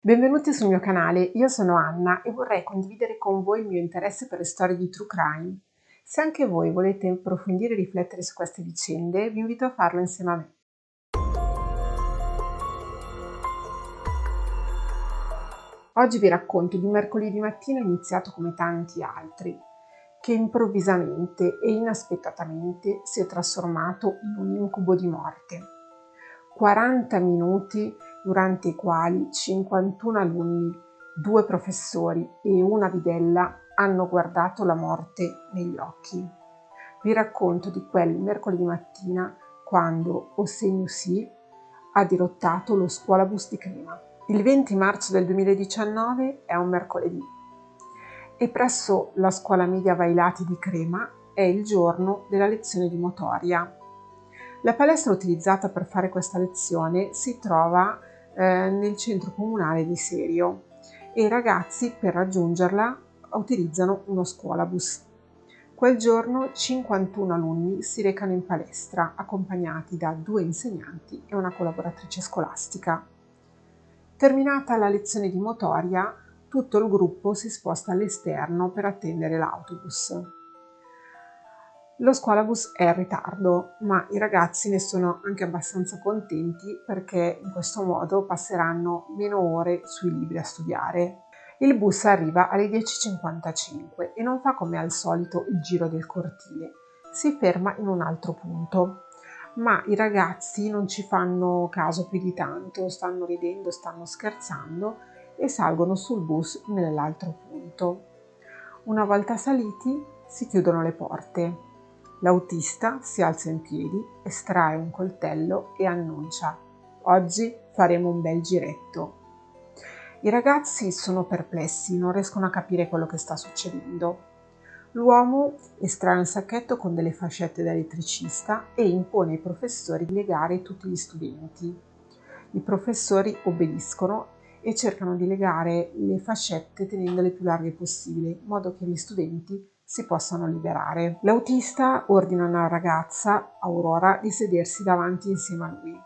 Benvenuti sul mio canale, io sono Anna e vorrei condividere con voi il mio interesse per le storie di True Crime. Se anche voi volete approfondire e riflettere su queste vicende, vi invito a farlo insieme a me. Oggi vi racconto di un mercoledì mattina iniziato come tanti altri, che improvvisamente e inaspettatamente si è trasformato in un incubo di morte. 40 minuti durante i quali 51 alunni, 2 professori e una bidella hanno guardato la morte negli occhi. Vi racconto di quel mercoledì mattina quando Ossegnusì ha dirottato lo scuolabus di Crema. Il 20 marzo del 2019 è un mercoledì e presso la scuola media Vailati di Crema è il giorno della lezione di motoria. La palestra utilizzata per fare questa lezione si trova nel centro comunale di Serio e i ragazzi per raggiungerla utilizzano uno scuolabus. Quel giorno 51 alunni si recano in palestra accompagnati da 2 insegnanti e una collaboratrice scolastica. Terminata la lezione di motoria, tutto il gruppo si sposta all'esterno per attendere l'autobus. Lo scuolabus è in ritardo, ma i ragazzi ne sono anche abbastanza contenti perché in questo modo passeranno meno ore sui libri a studiare. Il bus arriva alle 10:55 e non fa come al solito il giro del cortile, si ferma in un altro punto. Ma i ragazzi non ci fanno caso più di tanto, stanno ridendo, stanno scherzando e salgono sul bus nell'altro punto. Una volta saliti si chiudono le porte. L'autista si alza in piedi, estrae un coltello e annuncia: oggi faremo un bel giretto. I ragazzi sono perplessi, non riescono a capire quello che sta succedendo. L'uomo estrae un sacchetto con delle fascette da elettricista e impone ai professori di legare tutti gli studenti. I professori obbediscono e cercano di legare le fascette tenendole più larghe possibile, in modo che gli studenti si possano liberare. L'autista ordina a una ragazza, Aurora, di sedersi davanti insieme a lui.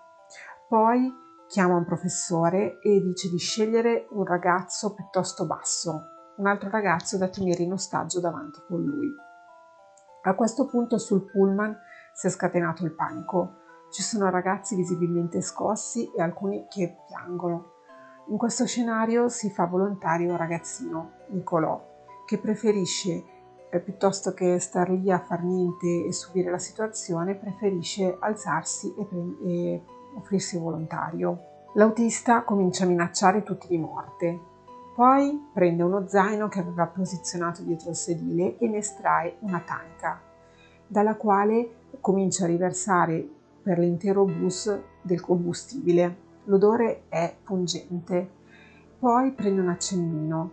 Poi chiama un professore e dice di scegliere un ragazzo piuttosto basso, un altro ragazzo da tenere in ostaggio davanti con lui. A questo punto sul pullman si è scatenato il panico. Ci sono ragazzi visibilmente scossi e alcuni che piangono. In questo scenario si fa volontario un ragazzino, Nicolò, che preferisce, piuttosto che star lì a far niente e subire la situazione, preferisce alzarsi e offrirsi volontario. L'autista comincia a minacciare tutti di morte. Poi prende uno zaino che aveva posizionato dietro il sedile e ne estrae una tanica, dalla quale comincia a riversare per l'intero bus del combustibile. L'odore è pungente. Poi prende un accendino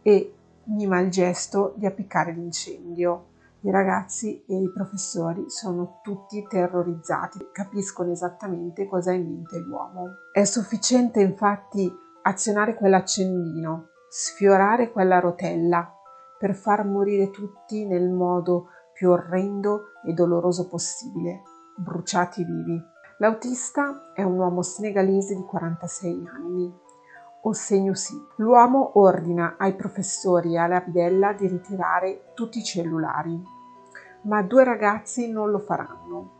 e mima il gesto di appiccare l'incendio. I ragazzi e i professori sono tutti terrorizzati, capiscono esattamente cosa ha in mente l'uomo. È sufficiente infatti azionare quell'accendino, sfiorare quella rotella per far morire tutti nel modo più orrendo e doloroso possibile, bruciati vivi. L'autista è un uomo senegalese di 46 anni, Ossegnusì. L'uomo ordina ai professori e alla bidella di ritirare tutti i cellulari, ma 2 ragazzi non lo faranno.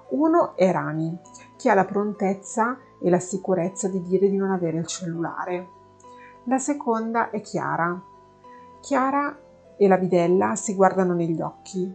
Uno è Rani, che ha la prontezza e la sicurezza di dire di non avere il cellulare. La seconda è Chiara. Chiara e la bidella si guardano negli occhi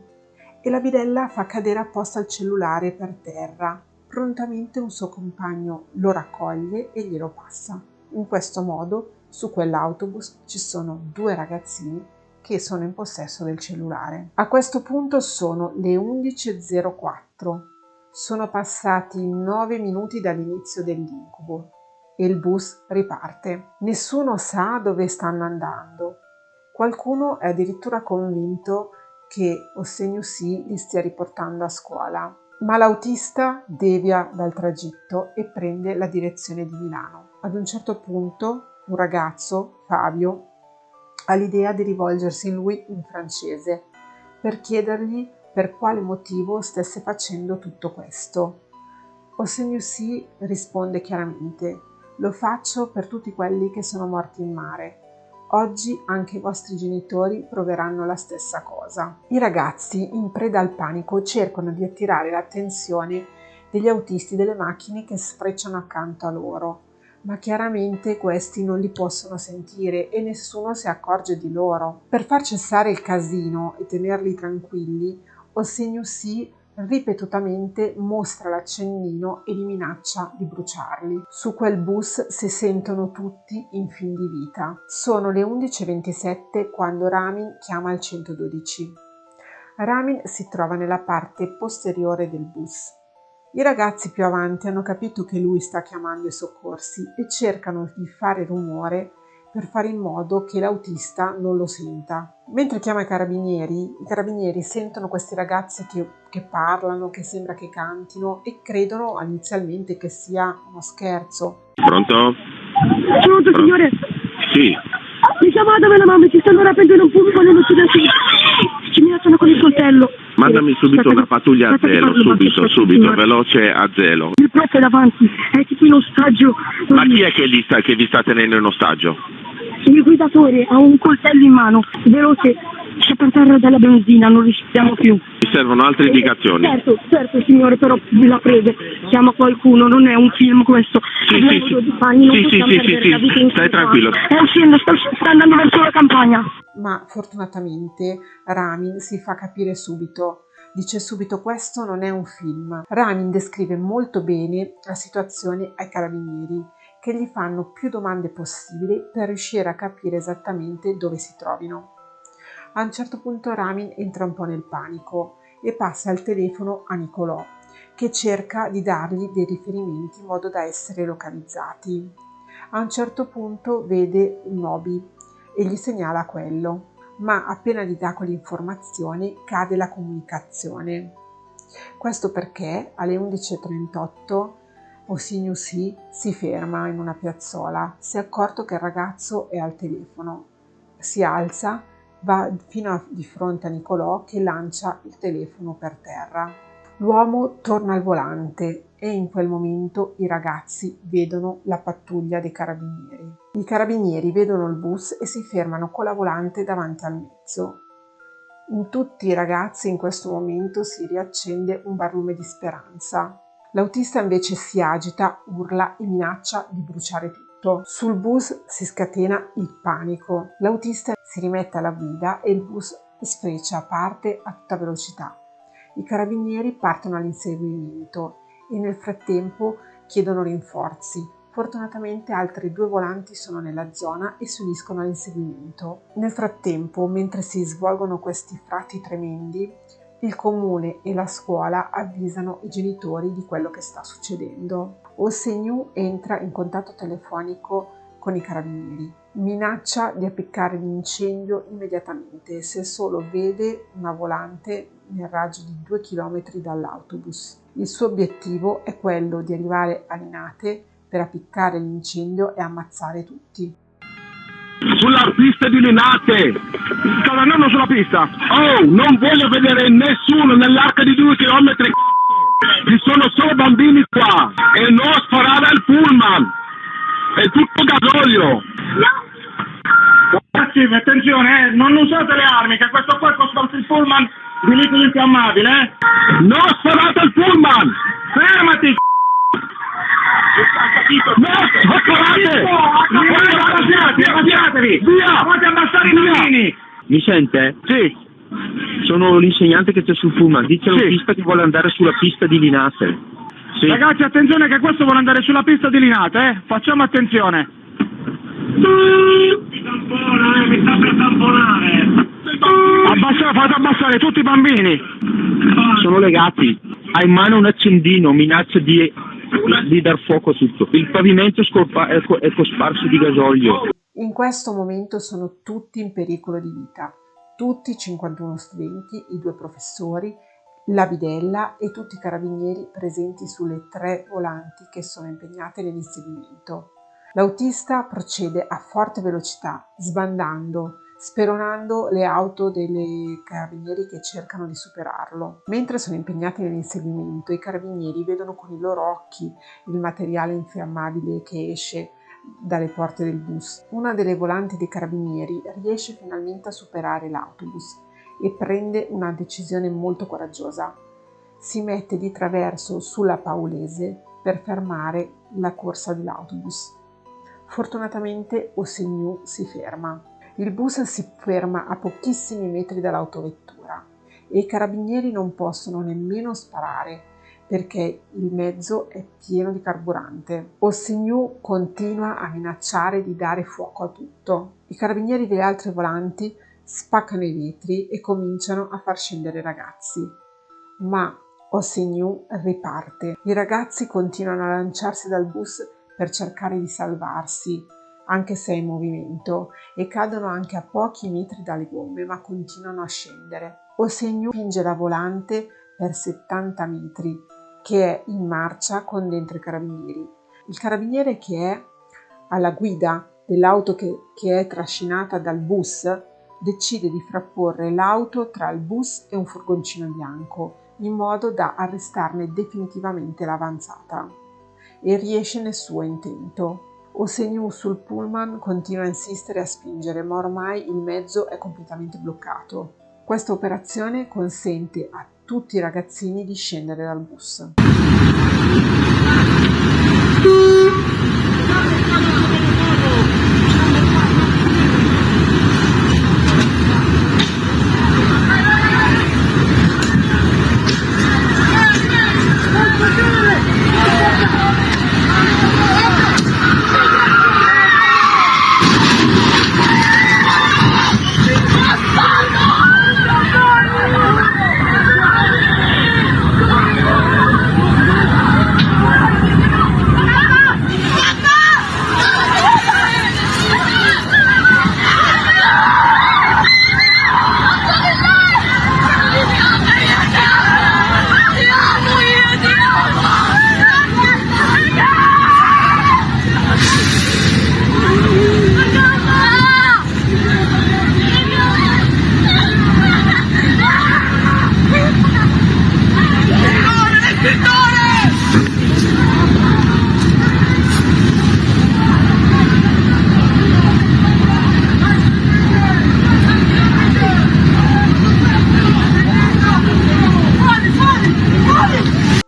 e la bidella fa cadere apposta il cellulare per terra. Prontamente un suo compagno lo raccoglie e glielo passa. In questo modo su quell'autobus ci sono 2 ragazzini che sono in possesso del cellulare. A questo punto sono le 11:04. Sono passati 9 minuti dall'inizio dell'incubo e il bus riparte. Nessuno sa dove stanno andando. Qualcuno è addirittura convinto che Ossegnusì li stia riportando a scuola, ma l'autista devia dal tragitto e prende la direzione di Milano. Ad un certo punto un ragazzo, Fabio, ha l'idea di rivolgersi a lui in francese per chiedergli per quale motivo stesse facendo tutto questo. Ossegnusì risponde chiaramente: Lo faccio per tutti quelli che sono morti in mare. Oggi anche i vostri genitori proveranno la stessa cosa. I ragazzi, in preda al panico, cercano di attirare l'attenzione degli autisti delle macchine che sfrecciano accanto a loro, ma chiaramente questi non li possono sentire e nessuno si accorge di loro. Per far cessare il casino e tenerli tranquilli, Ossegnusì ripetutamente mostra l'accendino e li minaccia di bruciarli. Su quel bus si sentono tutti in fin di vita. Sono le 11:27 quando Ramin chiama il 112. Ramin si trova nella parte posteriore del bus. I ragazzi più avanti hanno capito che lui sta chiamando i soccorsi e cercano di fare rumore per fare in modo che l'autista non lo senta. Mentre chiama i carabinieri sentono questi ragazzi che parlano, che sembra che cantino e credono inizialmente che sia uno scherzo. Pronto? Pronto, signore? Sì. Mi chiamata dove la mamma ci stanno rapendo in un pubblico nelle ci minacciano con il coltello. Mandami subito una pattuglia a Zelo, subito, signore. veloce a Zelo. Il prof è davanti, è tipo in ostaggio. Ma chi è che vi sta tenendo in ostaggio? Il guidatore ha un coltello in mano, veloce, c'è per terra della benzina, non riusciamo più. Mi servono altre indicazioni. Certo, signore, però la prego, chiama qualcuno, non è un film questo. Sì, stai tranquillo. Sta uscendo, sta andando verso la campagna. Ma fortunatamente Ramin si fa capire subito. Dice subito: questo non è un film. Ramin descrive molto bene la situazione ai carabinieri, che gli fanno più domande possibili per riuscire a capire esattamente dove si trovino. A un certo punto Ramin entra un po' nel panico e passa il telefono a Nicolò, che cerca di dargli dei riferimenti in modo da essere localizzati. A un certo punto vede un Obi e gli segnala quello, ma appena gli dà quell'informazione cade la comunicazione. Questo perché alle 11:38 Ossegnusì si ferma in una piazzola, si è accorto che il ragazzo è al telefono, si alza, va fino di fronte a Nicolò che lancia il telefono per terra. L'uomo torna al volante e in quel momento i ragazzi vedono la pattuglia dei carabinieri. I carabinieri vedono il bus e si fermano con la volante davanti al mezzo. In tutti i ragazzi in questo momento si riaccende un barlume di speranza. L'autista invece si agita, urla e minaccia di bruciare tutto. Sul bus si scatena il panico. L'autista si rimette alla guida e il bus sfreccia, parte a tutta velocità. I carabinieri partono all'inseguimento e nel frattempo chiedono rinforzi. Fortunatamente altri 2 volanti sono nella zona e si uniscono all'inseguimento. Nel frattempo, mentre si svolgono questi fatti tremendi, il comune e la scuola avvisano i genitori di quello che sta succedendo. Ossegnù entra in contatto telefonico con i carabinieri. Minaccia di appiccare l'incendio immediatamente se solo vede una volante nel raggio di 2 chilometri dall'autobus. Il suo obiettivo è quello di arrivare a Linate per appiccare l'incendio e ammazzare tutti. Sulla pista di Linate! Sto andando sulla pista. Oh, non voglio vedere nessuno nell'arco di 2 chilometri, ci sono solo bambini qua e non sparare al pullman! È tutto gasolio! Ragazzi, attenzione, non usate le armi, che questo qua costa il pullman di liquido infiammabile, Non sparate al pullman! Fermati, No, sparate! arrabbiatevi! Via! Fate abbassare i bambini! Mi sente? Sì, Sono l'insegnante che c'è sul pullman. Dice all'autista che vuole andare sulla pista di Linate. Sì. ragazzi, attenzione che questo vuole andare sulla pista di Linate, Facciamo attenzione. Mi sta per tamponare. Fate abbassare tutti i bambini. Sono legati. Ha in mano un accendino, minaccia di dar fuoco a tutto. Il pavimento è cosparso di gasolio. In questo momento sono tutti in pericolo di vita. Tutti i 51 studenti, i 2 professori, la bidella e tutti i carabinieri presenti sulle 3 volanti che sono impegnate nell'inseguimento. L'autista procede a forte velocità, sbandando, speronando le auto dei carabinieri che cercano di superarlo. Mentre sono impegnati nell'inseguimento, i carabinieri vedono con i loro occhi il materiale infiammabile che esce dalle porte del bus. Una delle volanti dei carabinieri riesce finalmente a superare l'autobus e prende una decisione molto coraggiosa. Si mette di traverso sulla Paolese per fermare la corsa dell'autobus. Fortunatamente Ossignoux si ferma. Il bus si ferma a pochissimi metri dall'autovettura e i carabinieri non possono nemmeno sparare perché il mezzo è pieno di carburante. Ossignoux continua a minacciare di dare fuoco a tutto. I carabinieri delle altre volanti spaccano i vetri e cominciano a far scendere i ragazzi. Ma Ossignoux riparte. I ragazzi continuano a lanciarsi dal bus per cercare di salvarsi, anche se è in movimento, e cadono anche a pochi metri dalle gomme, ma continuano a scendere. Ossignoux spinge la volante per 70 metri, che è in marcia con dentro i carabinieri. Il carabiniere che è alla guida dell'auto che è trascinata dal bus decide di frapporre l'auto tra il bus e un furgoncino bianco, in modo da arrestarne definitivamente l'avanzata, e riesce nel suo intento. Ossignoux sul pullman continua a insistere e a spingere, ma ormai il mezzo è completamente bloccato. Questa operazione consente a tutti i ragazzini di scendere dal bus.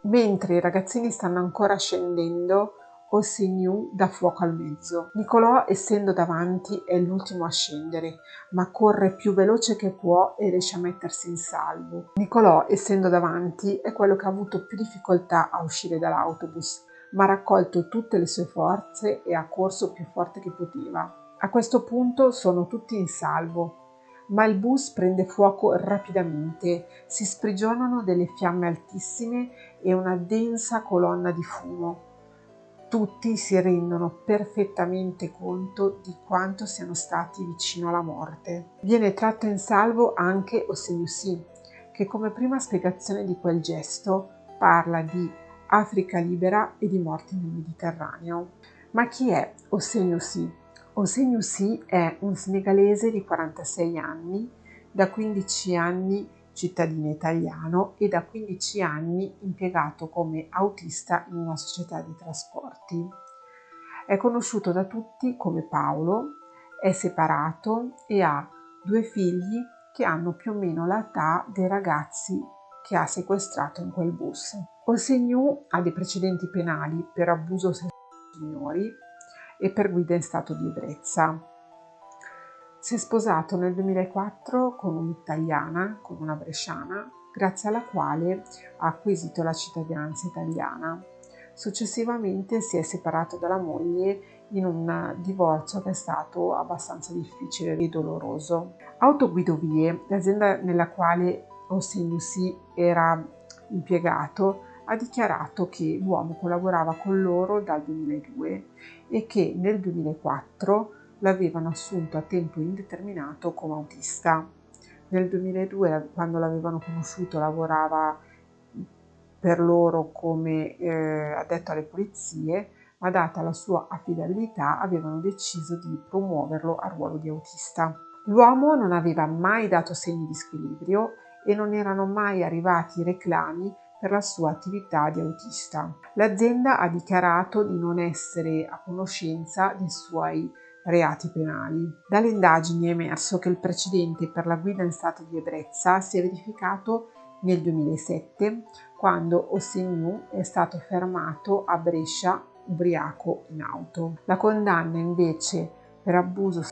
Mentre i ragazzini stanno ancora scendendo, Ossignoux dà fuoco al mezzo. Nicolò, essendo davanti, è l'ultimo a scendere, ma corre più veloce che può e riesce a mettersi in salvo. Nicolò, essendo davanti, è quello che ha avuto più difficoltà a uscire dall'autobus, ma ha raccolto tutte le sue forze e ha corso più forte che poteva. A questo punto sono tutti in salvo, ma il bus prende fuoco rapidamente, si sprigionano delle fiamme altissime e una densa colonna di fumo. Tutti si rendono perfettamente conto di quanto siano stati vicino alla morte. Viene tratto in salvo anche Ossignoux, che come prima spiegazione di quel gesto parla di Africa libera e di morti nel Mediterraneo. Ma chi è Ossignoux? Ossignoux è un senegalese di 46 anni, da 15 anni cittadino italiano e da 15 anni impiegato come autista in una società di trasporti. È conosciuto da tutti come Paolo, è separato e ha 2 figli che hanno più o meno l'età dei ragazzi che ha sequestrato in quel bus. Ossignoux ha dei precedenti penali per abuso sessuale di minori e per guida in stato di ebbrezza. Si è sposato nel 2004 con un'italiana, con una bresciana, grazie alla quale ha acquisito la cittadinanza italiana. Successivamente si è separato dalla moglie in un divorzio che è stato abbastanza difficile e doloroso. Autoguidovie, l'azienda nella quale Ossignoux era impiegato, ha dichiarato che l'uomo collaborava con loro dal 2002 e che nel 2004 l'avevano assunto a tempo indeterminato come autista. Nel 2002, quando l'avevano conosciuto, lavorava per loro come addetto alle pulizie, ma data la sua affidabilità avevano deciso di promuoverlo al ruolo di autista. L'uomo non aveva mai dato segni di squilibrio e non erano mai arrivati reclami per la sua attività di autista. L'azienda ha dichiarato di non essere a conoscenza dei suoi reati penali. Dalle indagini è emerso che il precedente per la guida in stato di ebbrezza si è verificato nel 2007, quando Ossenio è stato fermato a Brescia ubriaco in auto. La condanna invece per abuso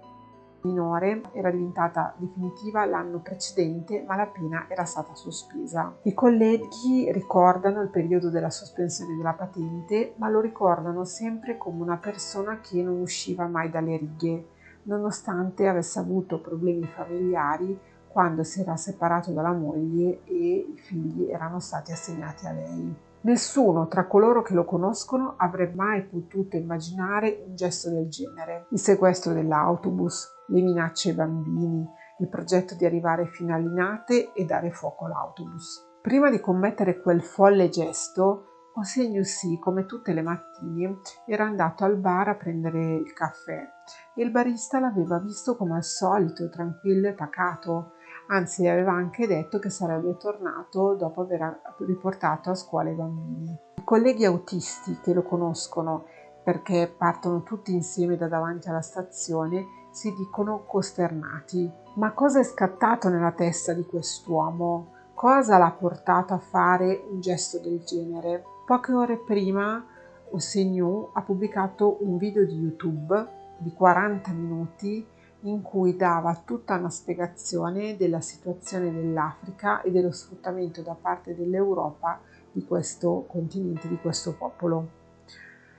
minore era diventata definitiva l'anno precedente, ma la pena era stata sospesa. I colleghi ricordano il periodo della sospensione della patente, ma lo ricordano sempre come una persona che non usciva mai dalle righe, nonostante avesse avuto problemi familiari quando si era separato dalla moglie e i figli erano stati assegnati a lei. Nessuno tra coloro che lo conoscono avrebbe mai potuto immaginare un gesto del genere. Il sequestro dell'autobus, le minacce ai bambini, il progetto di arrivare fino a Linate e dare fuoco all'autobus. Prima di commettere quel folle gesto, Ossenio sì, come tutte le mattine, era andato al bar a prendere il caffè e il barista l'aveva visto come al solito, tranquillo e pacato. Anzi, aveva anche detto che sarebbe tornato dopo aver riportato a scuola i bambini. I colleghi autisti che lo conoscono, perché partono tutti insieme da davanti alla stazione, si dicono costernati. Ma cosa è scattato nella testa di quest'uomo? Cosa l'ha portato a fare un gesto del genere? Poche ore prima, Ossenio ha pubblicato un video di YouTube di 40 minuti in cui dava tutta una spiegazione della situazione dell'Africa e dello sfruttamento da parte dell'Europa di questo continente, di questo popolo.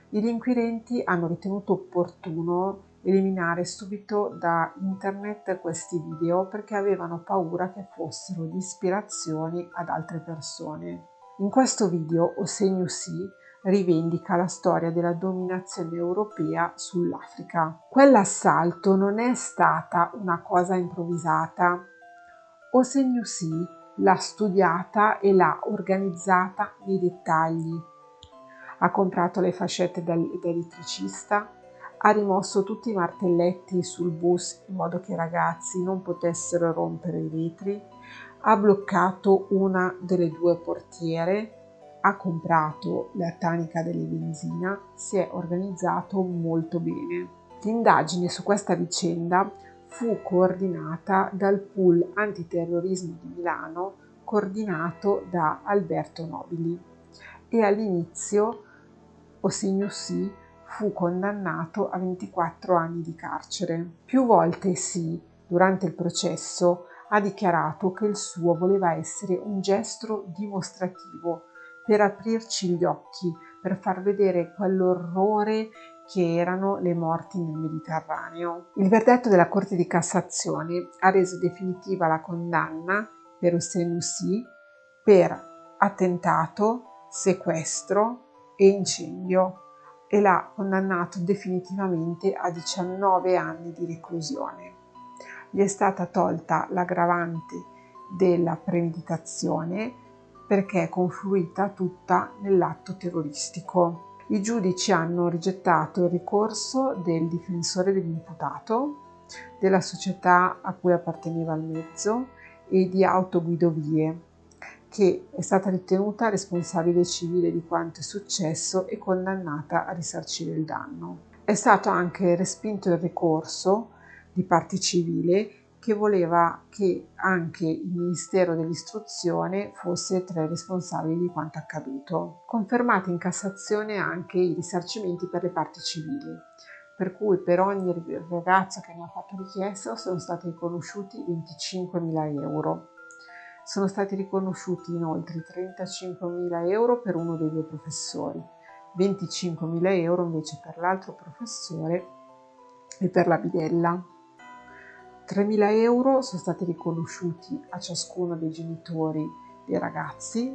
Gli inquirenti hanno ritenuto opportuno eliminare subito da internet questi video perché avevano paura che fossero di ispirazione ad altre persone. In questo video Ossenio sì rivendica la storia della dominazione europea sull'Africa. Quell'assalto non è stata una cosa improvvisata. Ossenio sì l'ha studiata e l'ha organizzata nei dettagli. Ha comprato le fascette dall'elettricista, ha rimosso tutti i martelletti sul bus in modo che i ragazzi non potessero rompere i vetri, ha bloccato una delle due portiere, ha comprato la tanica delle benzina, si è organizzato molto bene. L'indagine su questa vicenda fu coordinata dal pool antiterrorismo di Milano, coordinato da Alberto Nobili, e all'inizio Ossenio sì fu condannato a 24 anni di carcere. Più volte sì, durante il processo, ha dichiarato che il suo voleva essere un gesto dimostrativo per aprirci gli occhi, per far vedere quell'orrore che erano le morti nel Mediterraneo. Il verdetto della Corte di Cassazione ha reso definitiva la condanna per Ossenio sì per attentato, sequestro e incendio e l'ha condannato definitivamente a 19 anni di reclusione. Gli è stata tolta l'aggravante della premeditazione perché è confluita tutta nell'atto terroristico. I giudici hanno rigettato il ricorso del difensore dell'imputato, della società a cui apparteneva il mezzo e di Autoguidovie, che è stata ritenuta responsabile civile di quanto è successo e condannata a risarcire il danno. È stato anche respinto il ricorso di parte civile che voleva che anche il Ministero dell'Istruzione fosse tra i responsabili di quanto accaduto. Confermati in Cassazione anche i risarcimenti per le parti civili, per cui per ogni ragazzo che ne ha fatto richiesta sono stati riconosciuti 25.000 euro. Sono stati riconosciuti inoltre 35.000 euro per uno dei due professori, 25.000 euro invece per l'altro professore e per la bidella. 3.000 euro sono stati riconosciuti a ciascuno dei genitori dei ragazzi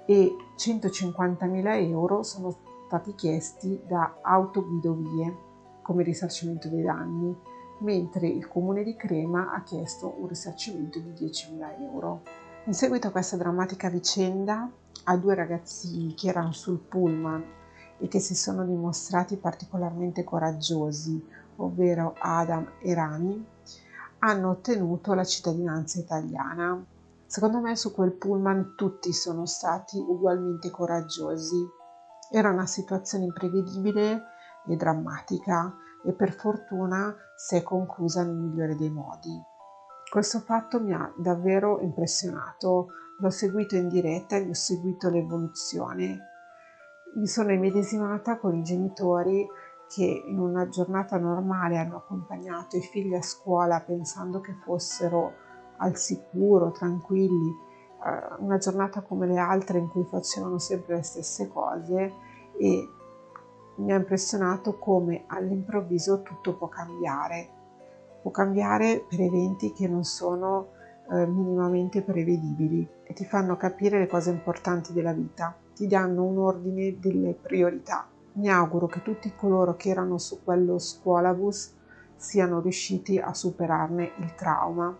e 150.000 euro sono stati chiesti da Autoguidovie come risarcimento dei danni, mentre il comune di Crema ha chiesto un risarcimento di 10.000 euro. In seguito a questa drammatica vicenda, a due ragazzini che erano sul pullman e che si sono dimostrati particolarmente coraggiosi, ovvero Adam e Rami, hanno ottenuto la cittadinanza italiana. Secondo me su quel pullman tutti sono stati ugualmente coraggiosi. Era una situazione imprevedibile e drammatica e per fortuna si è conclusa nel migliore dei modi. Questo fatto mi ha davvero impressionato, l'ho seguito in diretta e ne ho seguito l'evoluzione. Mi sono immedesimata con i genitori che in una giornata normale hanno accompagnato i figli a scuola pensando che fossero al sicuro, tranquilli, una giornata come le altre in cui facevano sempre le stesse cose, e mi ha impressionato come all'improvviso tutto può cambiare per eventi che non sono minimamente prevedibili e ti fanno capire le cose importanti della vita, ti danno un ordine delle priorità. Mi auguro che tutti coloro che erano su quello scuolabus siano riusciti a superarne il trauma,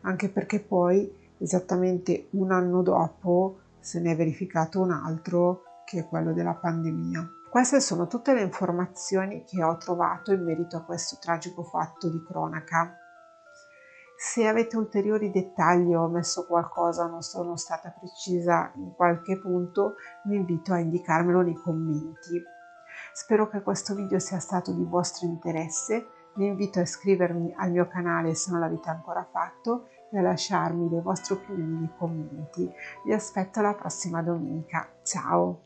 anche perché poi esattamente un anno dopo se ne è verificato un altro, che è quello della pandemia. Queste sono tutte le informazioni che ho trovato in merito a questo tragico fatto di cronaca. Se avete ulteriori dettagli o ho omesso qualcosa o non sono stata precisa in qualche punto, vi invito a indicarmelo nei commenti. Spero che questo video sia stato di vostro interesse. Vi invito a iscrivervi al mio canale se non l'avete ancora fatto e a lasciarmi le vostre opinioni nei commenti. Vi aspetto la prossima domenica. Ciao!